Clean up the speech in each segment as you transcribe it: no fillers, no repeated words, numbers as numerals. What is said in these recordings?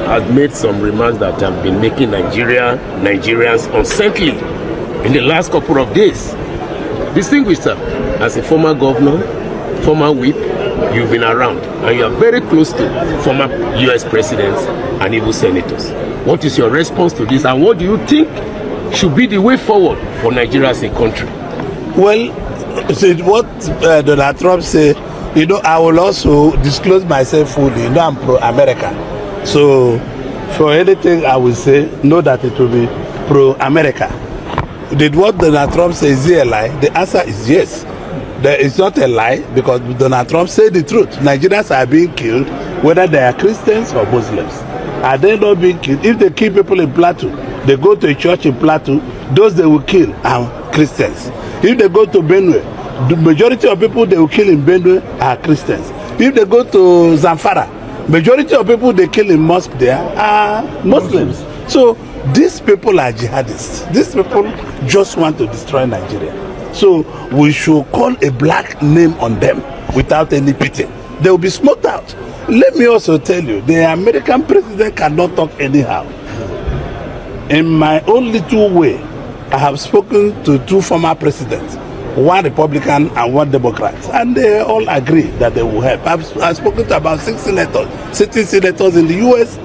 has made some remarks that have been making Nigerians unsettly in the last couple of days. Distinguished sir, as a former governor, former whip, you've been around and you are very close to former US presidents and even senators. What is your response to this, and what do you think should be the way forward for Nigeria as a country? Well, what Donald Trump said, I will also disclose myself fully. I'm pro-America. So for anything I will say, know that it will be pro-America. Did what Donald Trump say, is he a lie? The answer is yes. It's not a lie, because Donald Trump said the truth. Nigerians are being killed, whether they are Christians or Muslims. Are they not being killed? If they kill people in Plateau, they go to a church in Plateau, those they will kill are Christians. If they go to Benue, the majority of people they will kill in Benue are Christians. If they go to Zamfara, majority of people they kill in mosque there are Muslims. So these people are jihadists. These people just want to destroy Nigeria. So we should call a black name on them without any pity. They will be smoked out. Let me also tell you, the American president cannot talk anyhow. In my own little way, I have spoken to two former presidents, one Republican and one Democrat, and they all agree that they will help. I've spoken to about 6 senators, sitting senators in the U.S.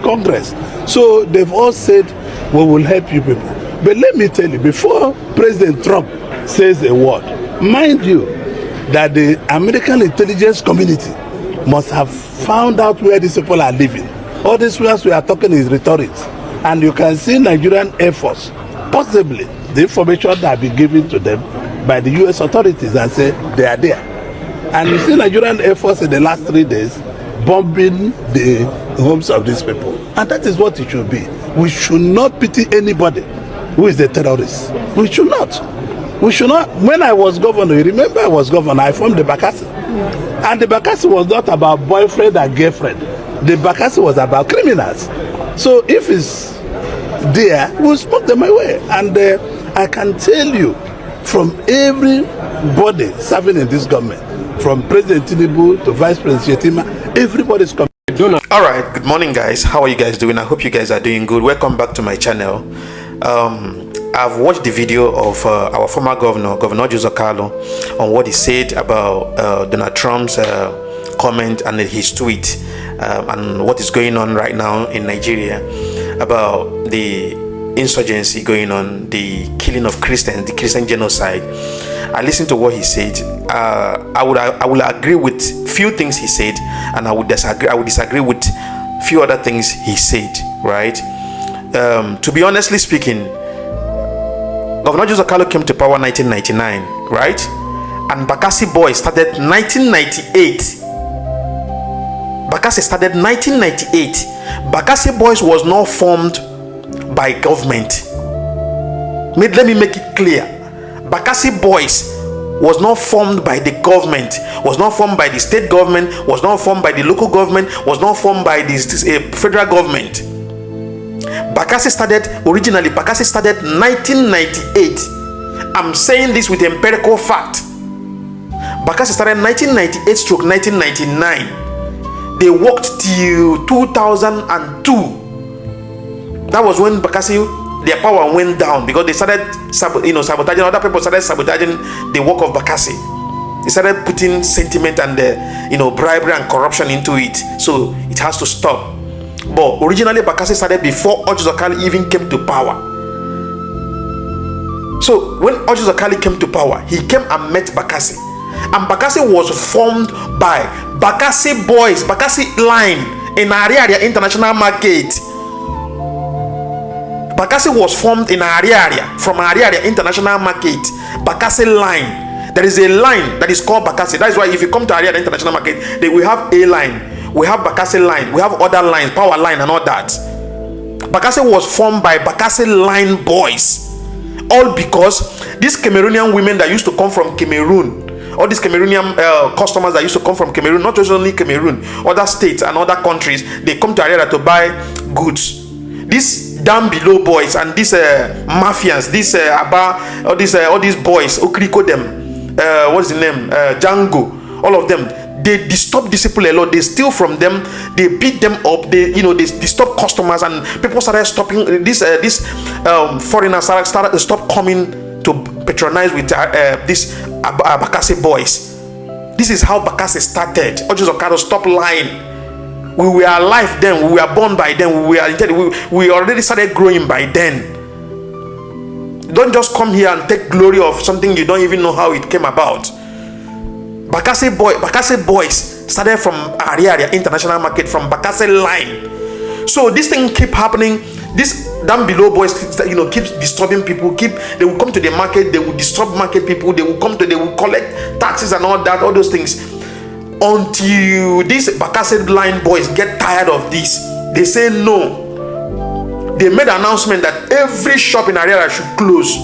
Congress. So they've all said, we will help you people. But let me tell you, before President Trump says a word, mind you, that the American intelligence community must have found out where these people are living. All these words we are talking is rhetoric. And you can see Nigerian Air Force, possibly the information that have been given to them by the U.S. authorities, and say they are there. And you see Nigerian Air Force in the last 3 days bombing the homes of these people. And that is what it should be. We should not pity anybody who is a terrorist. We should not. We should not. When I was governor, you remember I was governor, I formed the Bakassi. And the Bakassi was not about boyfriend and girlfriend. The Bakassi was about criminals. So if it's there, we'll smoke them away. And I can tell you, from everybody serving in this government, from President Tinubu to Vice President Shetima, everybody's coming. All right, good morning guys. How are you guys doing? I hope you guys are doing good. Welcome back to my channel. I've watched the video of our former governor Orji Uzor Kalu, on what he said about Donald Trump's comment and his tweet, and what is going on right now in Nigeria about the insurgency going on, the killing of Christians, the Christian genocide. I listened to what he said. I will agree with few things he said, and I would disagree with few other things he said, right? To be honestly speaking, Governor Orji Uzor Kalu came to power in 1999, right? And Bakassi Boys started 1998. Bakassi started 1998. Bakassi Boys was not formed by government. Let me make it clear. Bakassi Boys was not formed by the government, was not formed by the state government, was not formed by the local government, was not formed by the federal government. Bakassi started 1998. I'm saying this with empirical fact. Bakassi started 1998-1999. They worked till 2002. That was when Bakassi, their power went down, because they started sabotaging. Other people started sabotaging the work of Bakassi. They started putting sentiment and bribery and corruption into it. So it has to stop. But originally Bakassi started before Orji Uzor Kalu even came to power. So when Orji Uzor Kalu came to power, he came and met Bakassi. And Bakassi was formed by Bakassi Boys, Bakassi line in Ariaria International Market. Bakassi was formed in Ariaria, from Ariaria International Market. Bakassi line. There is a line that is called Bakassi. That is why if you come to Ariaria International Market, we have a line. We have Bakassi line, we have other lines, power line and all that. Bakassi was formed by Bakassi line boys. All because these Cameroonian women that used to come from Cameroon, all these Cameroonian customers that used to come from Cameroon, not just only Cameroon, other states and other countries, they come to Ariara to buy goods. These down below boys and these mafians, these all these boys, Okriko them, what's the name, Django, all of them, they disturb these people a lot. They steal from them, they beat them up, they disturb customers, and people started stopping. This foreigners started stop coming to patronize with this Bakassi Boys. This is how Bakassi started. Orji Uzor Kalu, stop lying. We were alive then. We were born by then. We already started growing by then. Don't just come here and take glory of something you don't even know how it came about. Bakassi Boys started from Area International Market, from Bakassi line. So this thing keep happening. This down below boys, keeps disturbing people. They will come to the market. They will disturb market people. They will collect taxes and all that, all those things. Until these Bakassi line boys get tired of this, they say no. They made an announcement that every shop in Area should close.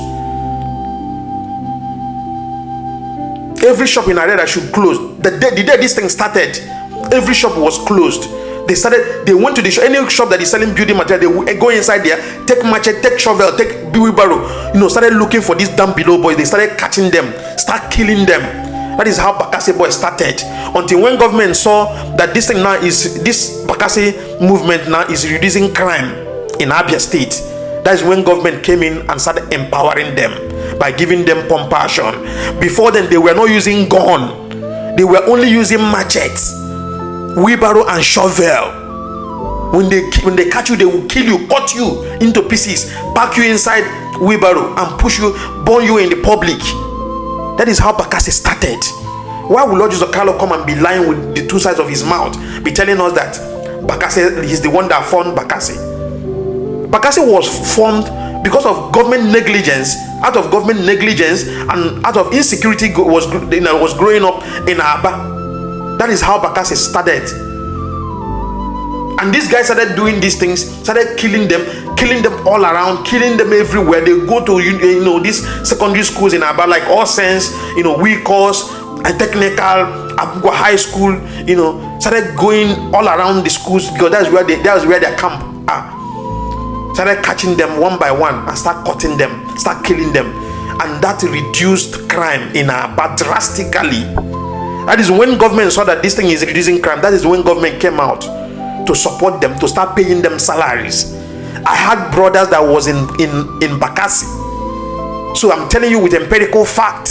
Every shop in Area should close. The day this thing started, every shop was closed. They went to the shop, any shop that is selling building material, they will go inside there, take machete, take shovel, take wheelbarrow, started looking for these down below boys. They started catching them, start killing them. That is how Bakassi Boys started. Until when government saw that this Bakassi movement now is reducing crime in Abia State, that is when government came in and started empowering them by giving them compassion. Before then, they were not using gun. They were only using machetes, wheelbarrow and shovel. When they catch you, they will kill you, cut you into pieces, pack you inside wheelbarrow and push you, burn you in the public. That is how Bakassi started. Why would Orji Uzor Kalu come and be lying with the two sides of his mouth, be telling us that Bakassi is the one that formed Bakassi? Bakassi was formed because of government negligence. Out of government negligence and out of insecurity was growing up in Aba. That is how Bakassi started. And these guys started doing these things, started killing them all around, killing them everywhere. They go to these secondary schools in Aba, like All Saints, Wikos, and Technical, Abuja High School, started going all around the schools because that's where their camp are. Started catching them one by one and start cutting them, start killing them, and that reduced crime in Aba drastically. That is when government saw that this thing is reducing crime. That is when government came out to support them, to start paying them salaries. I had brothers that was in Bakassi, so I'm telling you with empirical fact.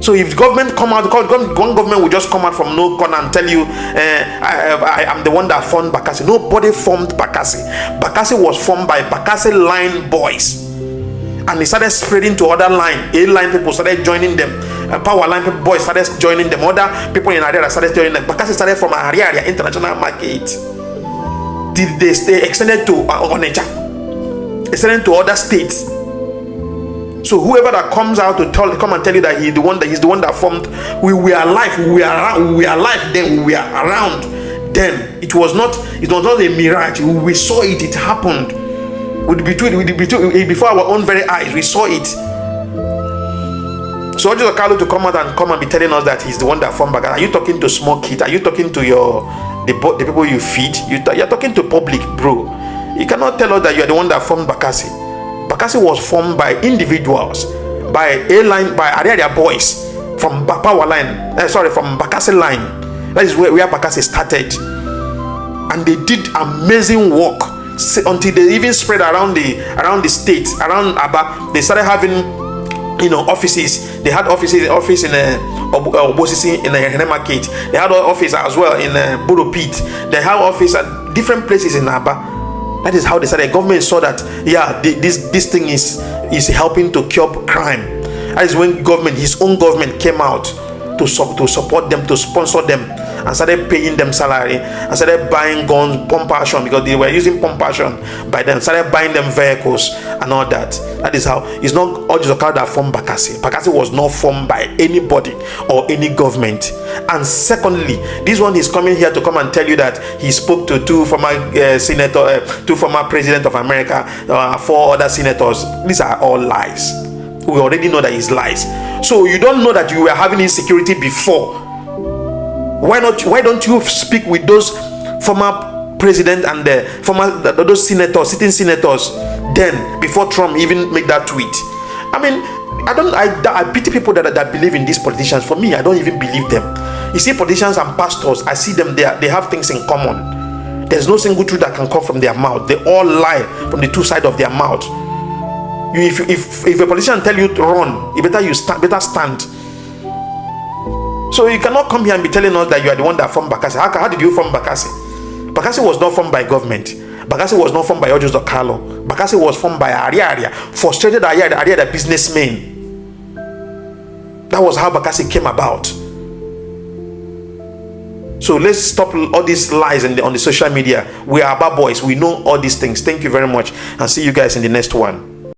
So if government come out, one government will just come out from no corner and tell you, I am the one that formed Bakassi. Nobody formed Bakassi. Bakassi was formed by Bakassi line boys, and it started spreading to other line. A-line people started joining them. Power line people, boys started joining them. Other people in Area started joining them. Bakassi started from Area International Market. They extended to Onitsha, extended to other states. So whoever that comes out to come and tell you that he's the one that formed, we were alive. We were alive then. We were around then. It was not a mirage. We saw it. It happened. Before our own very eyes, we saw it. So Orji Uzor Kalu to come out and be telling us that he's the one that formed Bakassi. Are you talking to small kids? Are you talking to the people you feed? You're talking to public, bro. You cannot tell us that you're the one that formed Bakassi. Bakassi was formed by individuals, by A-line, by Area boys from Power line. From Bakassi line. That is where Bakassi started, and they did amazing work until they even spread around the state, around Aba. They started having offices. They had office in Obosisi in the Market. They had an office as well in Boro Pit. They have office at different places in Aba. That is how they started. Government saw that this thing is helping to curb crime. That is when his own government came out to support them, to sponsor them, and started paying them salary, and started buying guns, pump action, because they were using pump action by them, started buying them vehicles and all that. That is how. It's not Orji Uzor Kalu that formed Bakassi. Bakassi was not formed by anybody or any government. And secondly, this one is coming here to come and tell you that he spoke to two former president of America, 4 other senators. These are all lies. We already know that it's lies. So you don't know that you were having insecurity before. Why don't you speak with those former president and those senators, sitting senators, then before Trump even make that tweet? I mean, I pity people that believe in these politicians. For me, I don't even believe them. You see, politicians and pastors, I see them, they have things in common. There's no single truth that can come from their mouth. They all lie from the two sides of their mouth. If a politician tell you to run, you better stand. So you cannot come here and be telling us that you are the one that formed Bakassi. How did you form Bakassi? Bakassi was not formed by government. Bakassi was not formed by Orji Uzor Kalu. Bakassi was formed by Aria, frustrated Aria, the businessman. That was how Bakassi came about. So let's stop all these lies on the social media. We are Abia Boys. We know all these things. Thank you very much, and see you guys in the next one.